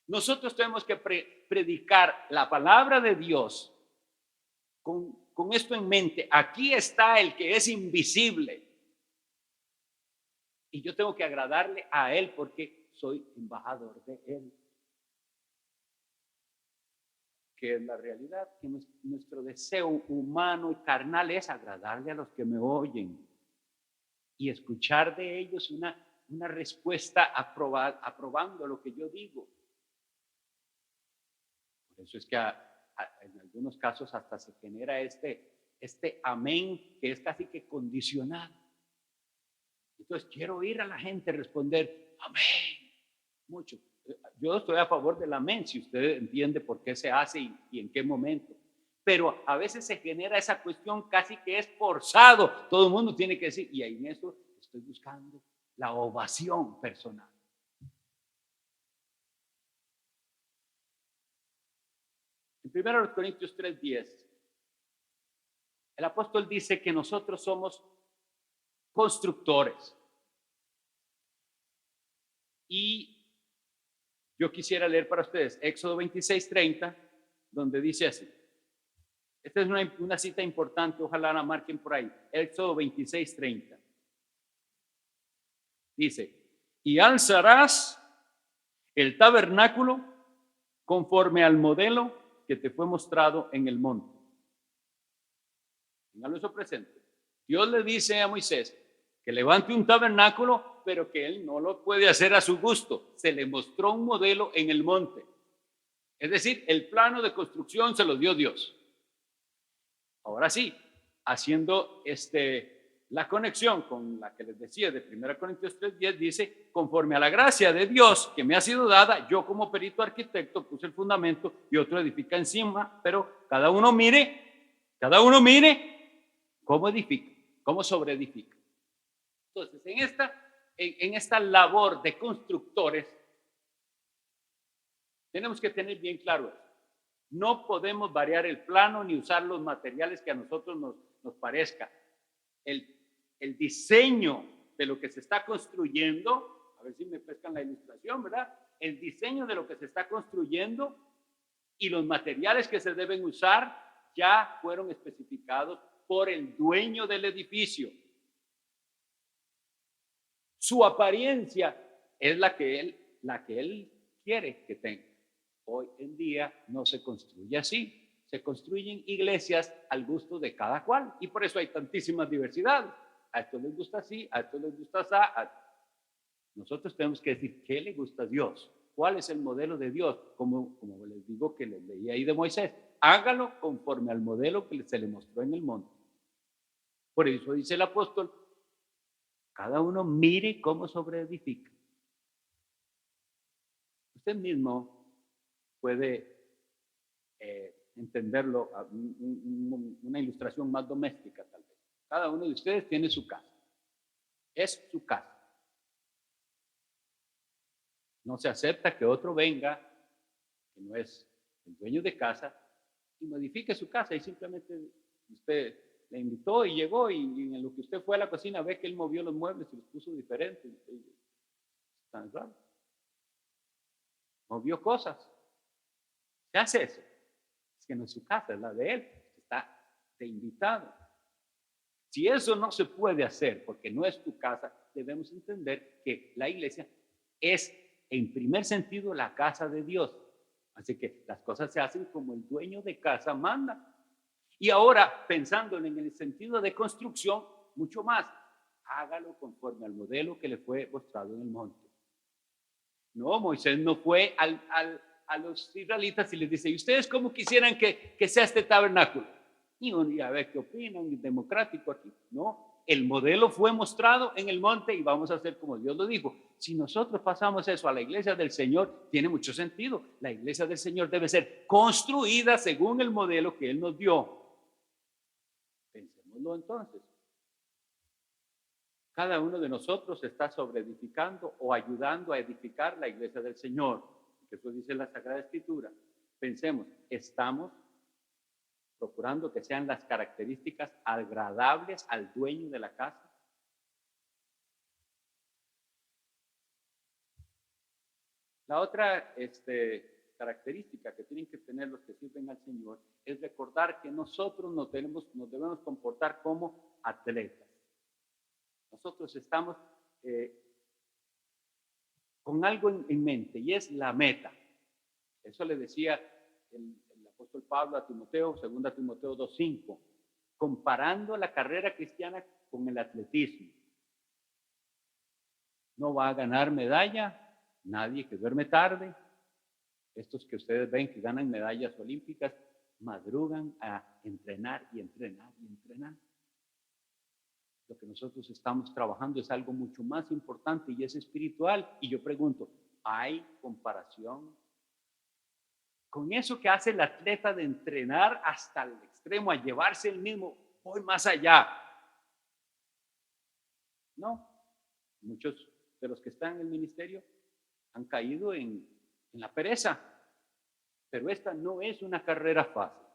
Nosotros tenemos que predicar la palabra de Dios con esto en mente. Aquí está el que es invisible, y yo tengo que agradarle a él porque soy embajador de él. Que es la realidad, que nuestro deseo humano y carnal es agradarle a los que me oyen y escuchar de ellos una respuesta aprobando lo que yo digo. Por eso es que en algunos casos hasta se genera este amén que es casi que condicionado. Entonces quiero oír a la gente responder amén mucho. Yo estoy a favor del amén, si usted entiende por qué se hace y en qué momento. Pero a veces se genera esa cuestión casi que es forzado. Todo el mundo tiene que decir, y ahí en eso estoy buscando la ovación personal. En 1 Corintios 3:10, el apóstol dice que nosotros somos constructores. Y yo quisiera leer para ustedes Éxodo 26:30, donde dice así. Esta es una cita importante, ojalá la marquen por ahí. Éxodo 26:30. Dice, y alzarás el tabernáculo conforme al modelo que te fue mostrado en el monte. Téngalo eso presente. Dios le dice a Moisés que levante un tabernáculo, pero que él no lo puede hacer a su gusto. Se le mostró un modelo en el monte. Es decir, el plano de construcción se lo dio Dios. Ahora sí, haciendo la conexión con la que les decía de 1 Corintios 3:10, dice, conforme a la gracia de Dios que me ha sido dada, yo como perito arquitecto puse el fundamento y otro edifica encima, pero cada uno mire cómo edifica, cómo sobreedifica. Entonces, en esta labor de constructores, tenemos que tener bien claro esto. No podemos variar el plano ni usar los materiales que a nosotros nos parezca. El diseño de lo que se está construyendo, a ver si me pescan la ilustración, ¿verdad? El diseño de lo que se está construyendo Y los materiales que se deben usar ya fueron especificados por el dueño del edificio. Su apariencia es la que él quiere que tenga. Hoy en día no se construye así. Se construyen iglesias al gusto de cada cual. Y por eso hay tantísimas diversidades. A estos les gusta así, a estos les gusta así. Nosotros tenemos que decir qué le gusta a Dios. ¿Cuál es el modelo de Dios? Como les digo que les leí ahí de Moisés. Hágalo conforme al modelo que se le mostró en el monte. Por eso dice el apóstol, cada uno mire cómo sobreedifica. Usted mismo puede entenderlo, una ilustración más doméstica tal vez. Cada uno de ustedes tiene su casa. Es su casa. No se acepta que otro venga, que no es el dueño de casa, y modifique su casa. Y simplemente usted le invitó y llegó, y en lo que usted fue a la cocina ve que él movió los muebles y los puso diferentes. Tan raro. Movió cosas. ¿Qué hace eso? Es que no es su casa, es la de él. Está de invitado. Si eso no se puede hacer porque no es tu casa, debemos entender que la iglesia es, en primer sentido, la casa de Dios. Así que las cosas se hacen como el dueño de casa manda. Y ahora, pensando en el sentido de construcción, mucho más, hágalo conforme al modelo que le fue mostrado en el monte. No, Moisés no fue a los israelitas y les dice, ¿y ustedes cómo quisieran que sea este tabernáculo? Y a ver qué opinan, democrático aquí. No, el modelo fue mostrado en el monte y vamos a hacer como Dios lo dijo. Si nosotros pasamos eso a la iglesia del Señor, tiene mucho sentido. La iglesia del Señor debe ser construida según el modelo que Él nos dio. Pensémoslo entonces. Cada uno de nosotros está sobreedificando o ayudando a edificar la iglesia del Señor. Eso dice la Sagrada Escritura. Pensemos, estamos procurando que sean las características agradables al dueño de la casa. La otra característica que tienen que tener los que sirven al Señor es recordar que nosotros nos debemos comportar como atletas. Nosotros estamos con algo en mente y es la meta. Eso le decía el apóstol Pablo a Timoteo, 2 Timoteo 2:5, comparando la carrera cristiana con el atletismo. No va a ganar medalla nadie que duerme tarde. Estos que ustedes ven que ganan medallas olímpicas madrugan a entrenar y entrenar y entrenar. Lo que nosotros estamos trabajando es algo mucho más importante y es espiritual. Y yo pregunto, ¿hay comparación con eso que hace el atleta de entrenar hasta el extremo, a llevarse el mismo, voy más allá? No, muchos de los que están en el ministerio han caído en la pereza, pero esta no es una carrera fácil.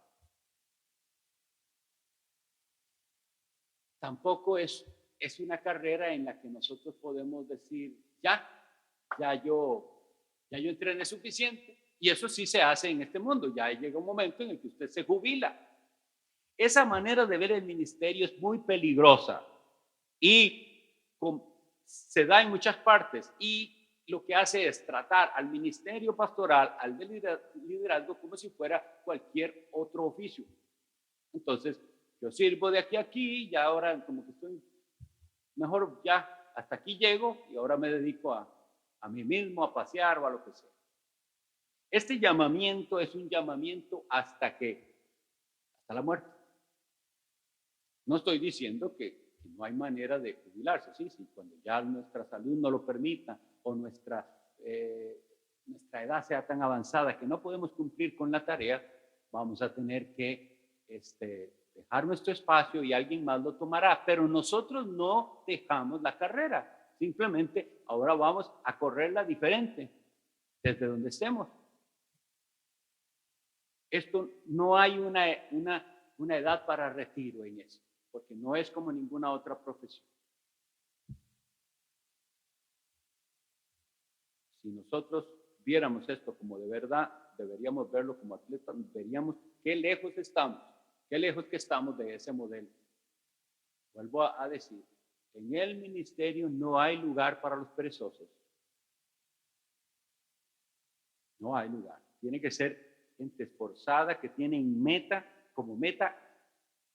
Tampoco es una carrera en la que nosotros podemos decir, ya yo entrené suficiente. Y eso sí se hace en este mundo. Ya llega un momento en el que usted se jubila. Esa manera de ver el ministerio es muy peligrosa y se da en muchas partes. Y lo que hace es tratar al ministerio pastoral, al de liderazgo, como si fuera cualquier otro oficio. Entonces, yo sirvo de aquí a aquí y ahora como que estoy mejor, ya hasta aquí llego y ahora me dedico a mí mismo, a pasear o a lo que sea. Este llamamiento es un llamamiento hasta la muerte. No estoy diciendo que no hay manera de jubilarse, sí, cuando ya nuestra salud no lo permita o nuestra edad sea tan avanzada que no podemos cumplir con la tarea, vamos a tener que dejar nuestro espacio y alguien más lo tomará, pero nosotros no dejamos la carrera, simplemente ahora vamos a correrla diferente desde donde estemos. Esto no hay una edad para retiro en eso, porque no es como ninguna otra profesión. Si nosotros viéramos esto como de verdad, deberíamos verlo como atletas, veríamos qué lejos estamos, qué lejos que estamos de ese modelo. Vuelvo a decir, en el ministerio no hay lugar para los perezosos. No hay lugar. Tiene que ser gente esforzada que tiene como meta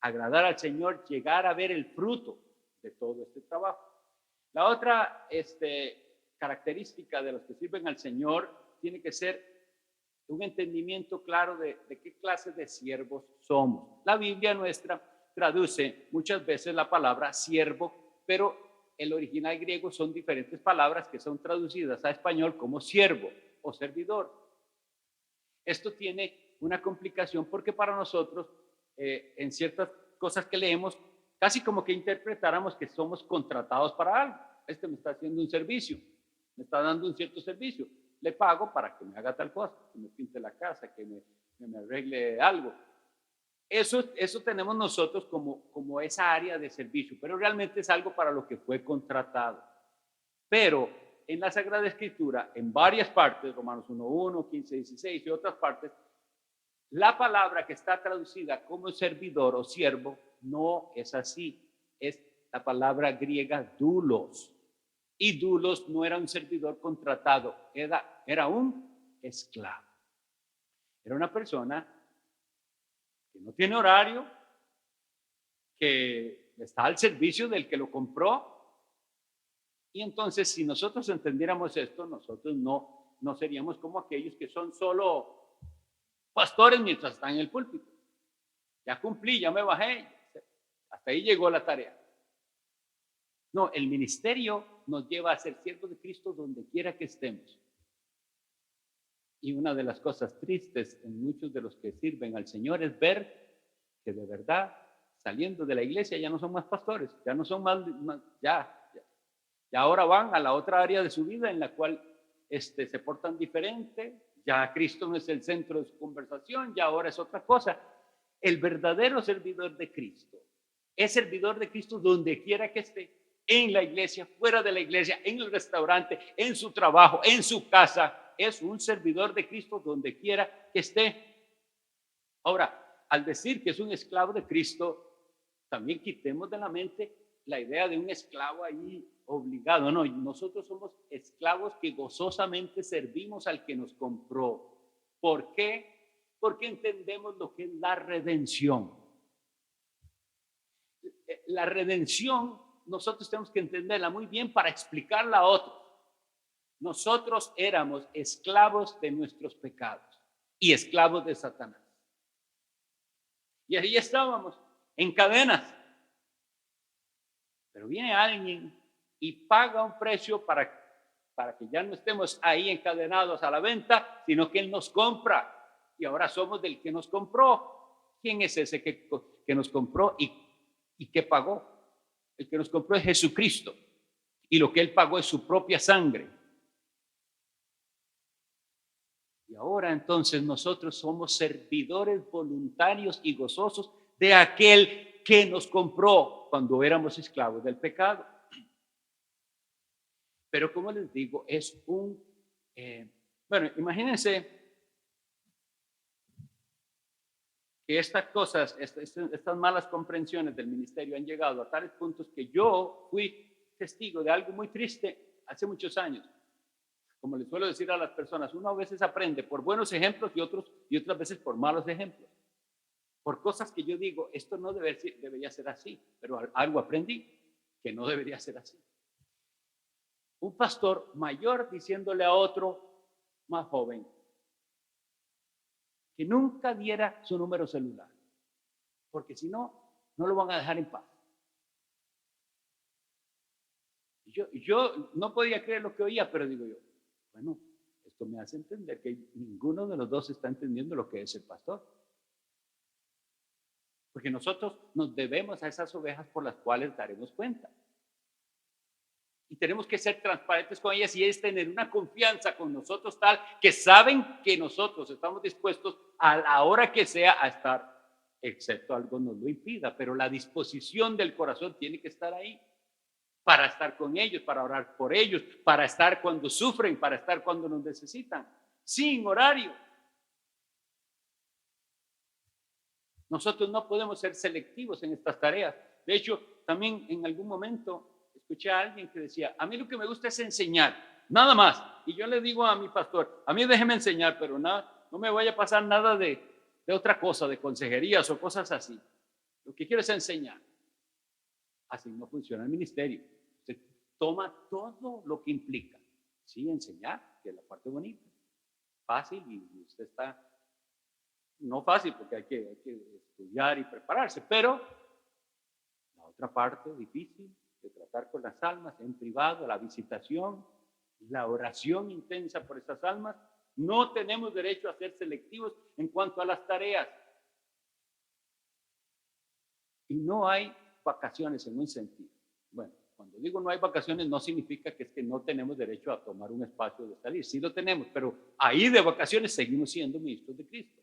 agradar al Señor, llegar a ver el fruto de todo este trabajo. La otra característica de los que sirven al Señor tiene que ser un entendimiento claro de qué clase de siervos somos. La Biblia nuestra traduce muchas veces la palabra siervo, pero el original griego son diferentes palabras que son traducidas a español como siervo o servidor. Esto tiene una complicación porque para nosotros, en ciertas cosas que leemos, casi como que interpretáramos que somos contratados para algo. Me está haciendo un servicio, me está dando un cierto servicio. Le pago para que me haga tal cosa, que me pinte la casa, que me arregle algo. Eso tenemos nosotros como esa área de servicio, pero realmente es algo para lo que fue contratado. Pero en la Sagrada Escritura, en varias partes, Romanos 1:1, 15:16 y otras partes, la palabra que está traducida como servidor o siervo no es así. Es la palabra griega doulos. Y doulos no era un servidor contratado, era un esclavo. Era una persona que no tiene horario, que está al servicio del que lo compró. Y entonces, si nosotros entendiéramos esto, nosotros no seríamos como aquellos que son solo pastores mientras están en el púlpito. Ya cumplí, ya me bajé, hasta ahí llegó la tarea. No, el ministerio nos lleva a ser siervos de Cristo donde quiera que estemos. Y una de las cosas tristes en muchos de los que sirven al Señor es ver que de verdad, saliendo de la iglesia, ya no son más pastores, ya no son más ya ahora van a la otra área de su vida en la cual se portan diferente, ya Cristo no es el centro de su conversación, ya ahora es otra cosa. El verdadero servidor de Cristo es servidor de Cristo donde quiera que esté, en la iglesia, fuera de la iglesia, en el restaurante, en su trabajo, en su casa. Es un servidor de Cristo donde quiera que esté. Ahora, al decir que es un esclavo de Cristo, también quitemos de la mente la idea de un esclavo ahí obligado. No, nosotros somos esclavos que gozosamente servimos al que nos compró. ¿Por qué? Porque entendemos lo que es la redención. La redención nosotros tenemos que entenderla muy bien para explicarla a otros. Nosotros éramos esclavos de nuestros pecados y esclavos de Satanás. Y ahí estábamos, en cadenas. Pero viene alguien y paga un precio para que ya no estemos ahí encadenados a la venta, sino que Él nos compra. Y ahora somos del que nos compró. ¿Quién es ese que nos compró y que pagó? El que nos compró es Jesucristo. Y lo que Él pagó es su propia sangre. Y ahora entonces nosotros somos servidores voluntarios y gozosos de aquel que nos compró cuando éramos esclavos del pecado. Pero como les digo, es bueno, imagínense que estas cosas, estas malas comprensiones del ministerio han llegado a tales puntos que yo fui testigo de algo muy triste hace muchos años. Como les suelo decir a las personas, uno a veces aprende por buenos ejemplos y otras veces por malos ejemplos. Por cosas que yo digo, esto no debería ser así, pero algo aprendí que no debería ser así. Un pastor mayor diciéndole a otro más joven que nunca diera su número celular, porque si no, no lo van a dejar en paz. Yo no podía creer lo que oía, pero digo yo, bueno, esto me hace entender que ninguno de los dos está entendiendo lo que es el pastor. Porque nosotros nos debemos a esas ovejas por las cuales daremos cuenta. Y tenemos que ser transparentes con ellas y es tener una confianza con nosotros tal que saben que nosotros estamos dispuestos a la hora que sea a estar, excepto algo nos lo impida, pero la disposición del corazón tiene que estar ahí para estar con ellos, para orar por ellos, para estar cuando sufren, para estar cuando nos necesitan, sin horario. Nosotros no podemos ser selectivos en estas tareas. De hecho, también en algún momento escuché a alguien que decía, a mí lo que me gusta es enseñar, nada más. Y yo le digo a mi pastor, a mí déjeme enseñar, pero nada, no me vaya a pasar nada de otra cosa, de consejerías o cosas así. Lo que quiero es enseñar. Así no funciona el ministerio. Usted toma todo lo que implica. Sí, enseñar, que es la parte bonita. Fácil y usted está, no fácil porque hay que estudiar y prepararse, pero la otra parte difícil de tratar con las almas en privado, la visitación, la oración intensa por esas almas, no tenemos derecho a ser selectivos en cuanto a las tareas. Y no hay vacaciones en un sentido. Bueno, cuando digo no hay vacaciones no significa que es que no tenemos derecho a tomar un espacio de salir. Sí lo tenemos, pero ahí de vacaciones seguimos siendo ministros de Cristo.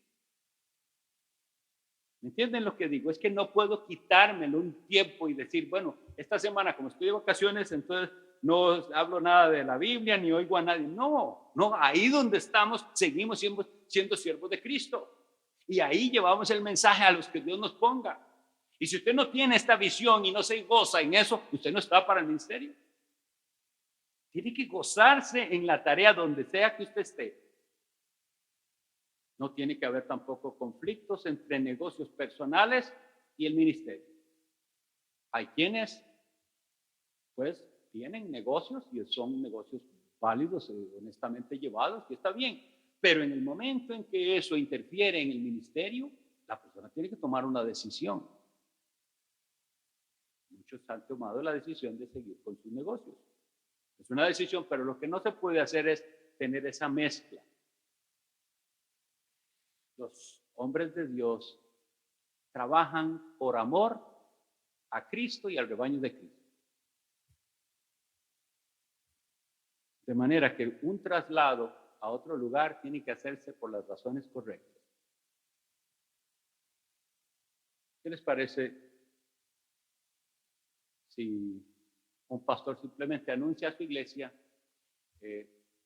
¿Me entienden lo que digo? Es que no puedo quitármelo un tiempo y decir, bueno, esta semana como estoy de vacaciones, entonces no hablo nada de la Biblia ni oigo a nadie. No, ahí donde estamos seguimos siendo siervos de Cristo. Y ahí llevamos el mensaje a los que Dios nos ponga. Y si usted no tiene esta visión y no se goza en eso, usted no está para el ministerio. Tiene que gozarse en la tarea donde sea que usted esté. No tiene que haber tampoco conflictos entre negocios personales y el ministerio. Hay quienes, pues, tienen negocios y son negocios válidos, honestamente llevados, y está bien. Pero en el momento en que eso interfiere en el ministerio, la persona tiene que tomar una decisión. Muchos han tomado la decisión de seguir con sus negocios. Es una decisión, pero lo que no se puede hacer es tener esa mezcla. Los hombres de Dios trabajan por amor a Cristo y al rebaño de Cristo. De manera que un traslado a otro lugar tiene que hacerse por las razones correctas. ¿Qué les parece si un pastor simplemente anuncia a su iglesia,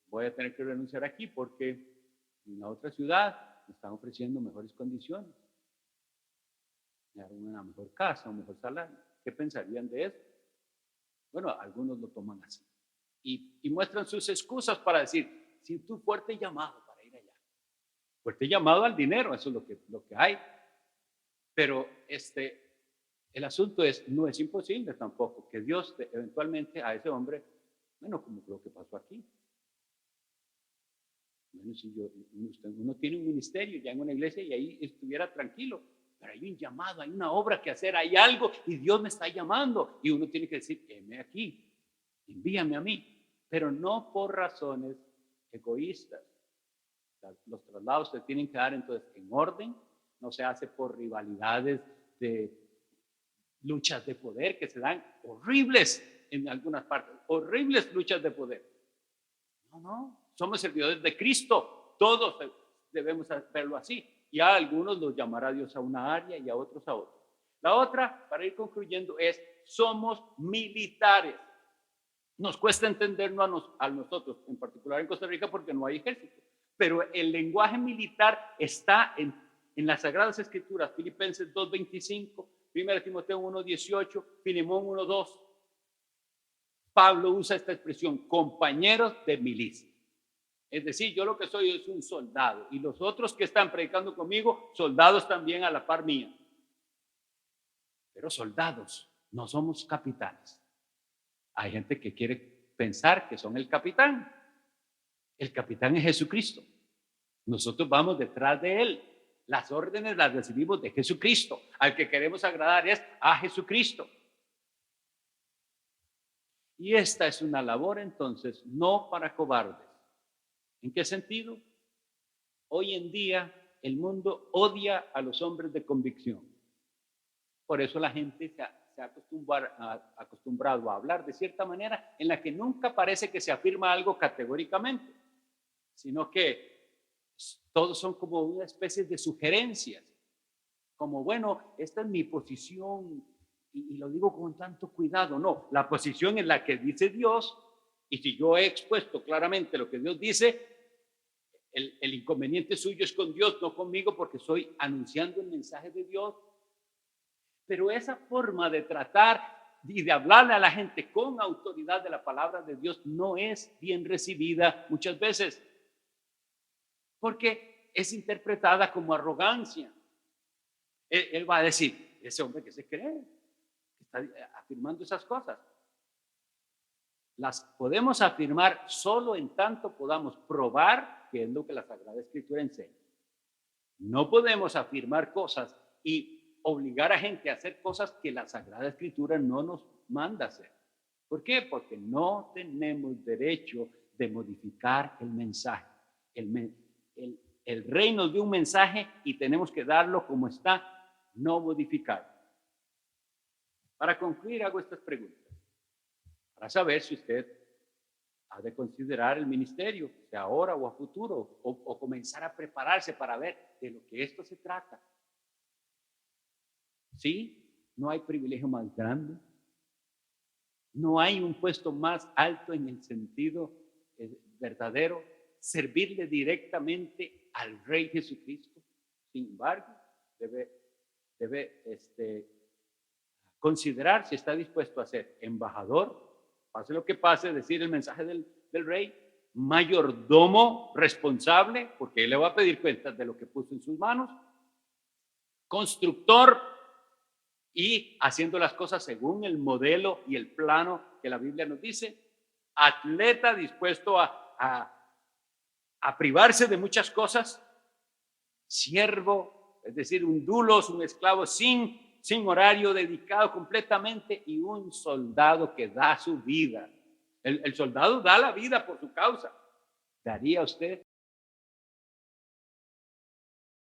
voy a tener que renunciar aquí porque en la otra ciudad me están ofreciendo mejores condiciones, me dan una mejor casa, un mejor salario? ¿Qué pensarían de eso? Bueno, algunos lo toman así y muestran sus excusas para decir, siento un fuerte llamado para ir allá, fuerte llamado al dinero, eso es lo que hay, pero el asunto es, no es imposible tampoco que Dios eventualmente a ese hombre, bueno, como lo que pasó aquí. Bueno, si uno tiene un ministerio ya en una iglesia y ahí estuviera tranquilo, pero hay un llamado, hay una obra que hacer, hay algo y Dios me está llamando y uno tiene que decir, heme aquí, envíame a mí, pero no por razones egoístas. Los traslados se tienen que dar entonces en orden, no se hace por rivalidades de luchas de poder que se dan horribles en algunas partes, horribles luchas de poder. No, somos servidores de Cristo, todos debemos verlo así, y a algunos los llamará Dios a una área y a otros a otra. La otra, para ir concluyendo, es somos militares. Nos cuesta entendernos a nosotros, en particular en Costa Rica, porque no hay ejército, pero el lenguaje militar está en las Sagradas Escrituras, Filipenses 2:25, 1 Timoteo 1:18, Filemón 1:2. Pablo usa esta expresión, compañeros de milicia. Es decir, yo lo que soy es un soldado y los otros que están predicando conmigo, soldados también a la par mía. Pero soldados, no somos capitanes. Hay gente que quiere pensar que son el capitán. El capitán es Jesucristo. Nosotros vamos detrás de él. Las órdenes las recibimos de Jesucristo. Al que queremos agradar es a Jesucristo. Y esta es una labor entonces no para cobardes. ¿En qué sentido? Hoy en día el mundo odia a los hombres de convicción. Por eso la gente se ha acostumbrado a hablar de cierta manera en la que nunca parece que se afirma algo categóricamente, sino que todos son como una especie de sugerencias, como bueno, esta es mi posición y lo digo con tanto cuidado. No, la posición en la que dice Dios, y si yo he expuesto claramente lo que Dios dice, el inconveniente suyo es con Dios, no conmigo, porque estoy anunciando el mensaje de Dios. Pero esa forma de tratar y de hablarle a la gente con autoridad de la palabra de Dios no es bien recibida muchas veces, porque es interpretada como arrogancia. Él va a decir, ese hombre que se cree, que está afirmando esas cosas. Las podemos afirmar solo en tanto podamos probar que es lo que la Sagrada Escritura enseña. No podemos afirmar cosas y obligar a gente a hacer cosas que la Sagrada Escritura no nos manda hacer. ¿Por qué? Porque no tenemos derecho de modificar el mensaje. El Rey nos dio un mensaje y tenemos que darlo como está, no modificado. Para concluir, hago estas preguntas para saber si usted ha de considerar el ministerio, sea ahora o a futuro, o comenzar a prepararse para ver de lo que esto se trata. ¿Sí? No hay privilegio más grande. No hay un puesto más alto en el sentido verdadero, servirle directamente al Rey Jesucristo. Sin embargo, debe considerar si está dispuesto a ser embajador, pase lo que pase, decir el mensaje del Rey, mayordomo responsable, porque él le va a pedir cuentas de lo que puso en sus manos, constructor y haciendo las cosas según el modelo y el plano que la Biblia nos dice, atleta dispuesto a privarse de muchas cosas, siervo, es decir, un doulos, un esclavo sin horario, dedicado completamente, y un soldado que da su vida. El soldado da la vida por su causa. ¿Daría usted